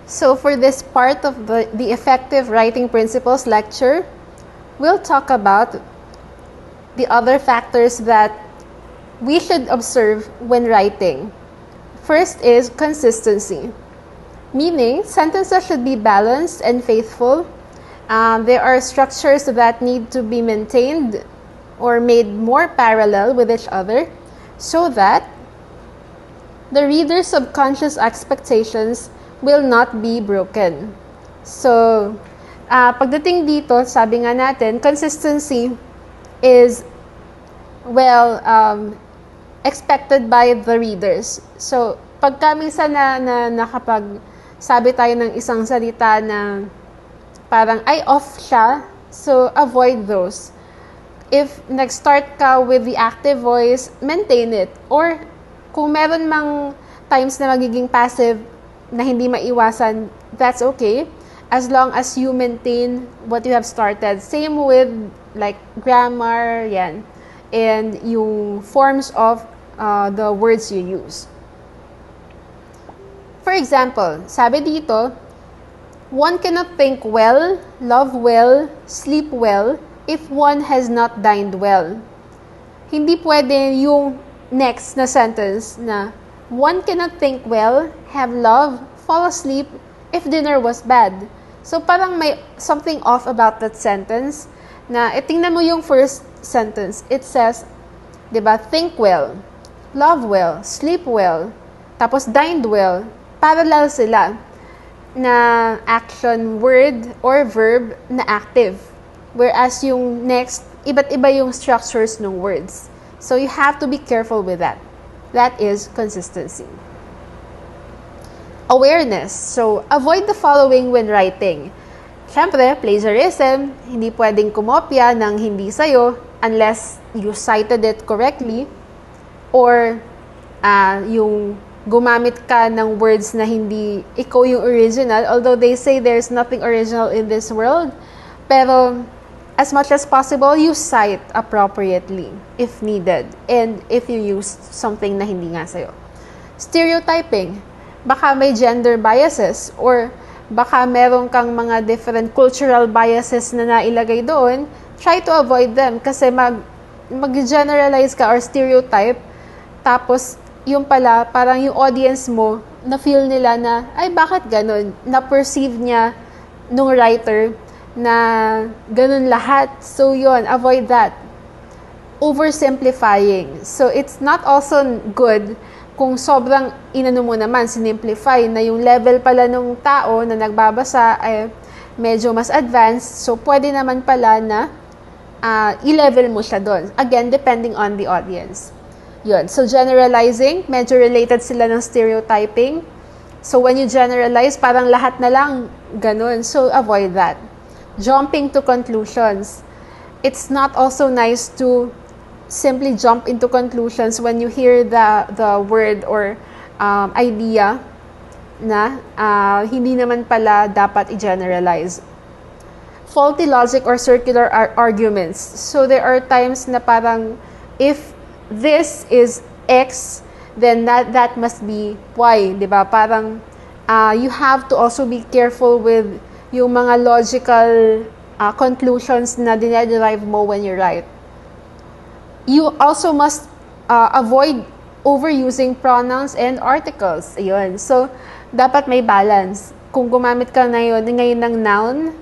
So for this part of the Effective Writing Principles lecture, we'll talk about the other factors that we should observe when writing. First is consistency, meaning sentences should be balanced and faithful. There are structures that need to be maintained or made more parallel with each other so that the reader's subconscious expectations will not be broken. So, pagdating dito, sabi nga natin, consistency is, well, expected by the readers. So, pagka minsan na nakapag sabi tayo ng isang salita na parang ay off siya, so avoid those. If nag-start ka with the active voice, maintain it. Or kung meron mang times na magiging passive na hindi maiwasan, that's okay. As long as you maintain what you have started. Same with like grammar, yan. And yung forms of the words you use. For example, sabi dito, one cannot think well, love well, sleep well, if one has not dined well. Hindi pwede yung next na sentence na one cannot think well, have love, fall asleep if dinner was bad. So parang may something off about that sentence na tingnan mo yung first sentence. It says, 'di ba, think well, love well, sleep well, tapos dined well. Parallel sila na action word or verb na active. Whereas yung next, iba't iba yung structures ng words. So you have to be careful with that. That is consistency. Awareness. So avoid the following when writing. Siyempre, plagiarism, hindi pwedeng kumopya ng hindi sa'yo unless you cited it correctly or yung gumamit ka ng words na hindi ikaw yung original, although they say there's nothing original in this world. Pero as much as possible, you cite appropriately if needed and if you use something na hindi nga sa'yo. Stereotyping. Baka may gender biases or baka meron kang mga different cultural biases na nailagay doon. Try to avoid them kasi mag-generalize ka or stereotype tapos yung pala, parang yung audience mo, na-feel nila na, ay bakit ganun? Na-perceive niya nung writer na ganun lahat. So yun, avoid that. Oversimplifying. So it's not also good kung sobrang inano mo naman, sinimplify na yung level pala ng tao na nagbabasa ay medyo mas advanced. So pwede naman pala na i-level mo siya doon. Again, depending on the audience. Yun. So generalizing, medyo related sila ng stereotyping. So when you generalize, parang lahat na lang ganun. So avoid that. Jumping to conclusions. It's not also nice to simply jump into conclusions when you hear the word or idea na hindi naman pala dapat i-generalize. Faulty logic or circular arguments. So there are times na parang if this is X, then that must be Y, di ba? Parang you have to also be careful with yung mga logical conclusions na dinederive mo when you write. You also must avoid overusing pronouns and articles. Ayun. So, dapat may balance. Kung gumamit ka ngayon ng noun,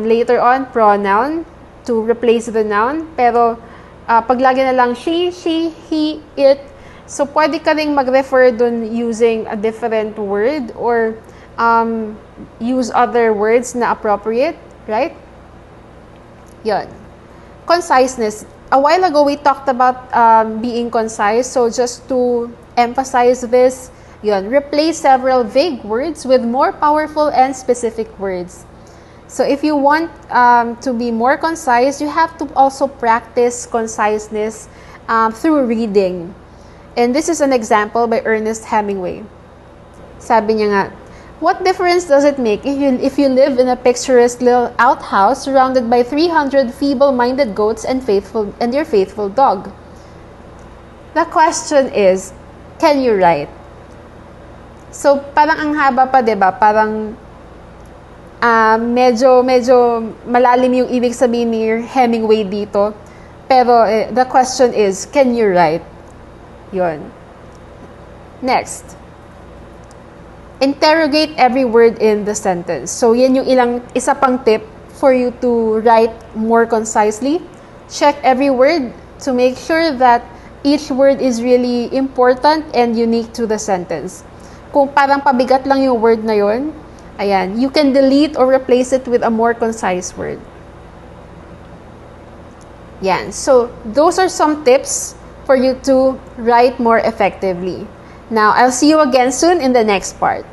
later on, pronoun to replace the noun. Pero, paglagi na lang she, he, it. So, pwede ka rin mag-refer dun using a different word or use other words na appropriate, right? Yun. Conciseness. A while ago, we talked about being concise. So, just to emphasize this, yun, replace several vague words with more powerful and specific words. So, if you want to be more concise, you have to also practice conciseness through reading. And this is an example by Ernest Hemingway. Sabi niya nga, what difference does it make if you live in a picturesque little outhouse surrounded by 300 feeble-minded goats and your faithful dog? The question is, can you write? So, parang ang haba pa, 'di ba? Parang medyo malalim yung ibig sabihin ni Hemingway dito. Pero the question is, can you write? Yun. Next. Interrogate every word in the sentence. So, yan yung isa pang tip for you to write more concisely. Check every word to make sure that each word is really important and unique to the sentence. Kung parang pabigat lang yung word na yun, ayan, you can delete or replace it with a more concise word. Yan. So, those are some tips for you to write more effectively. Now, I'll see you again soon in the next part.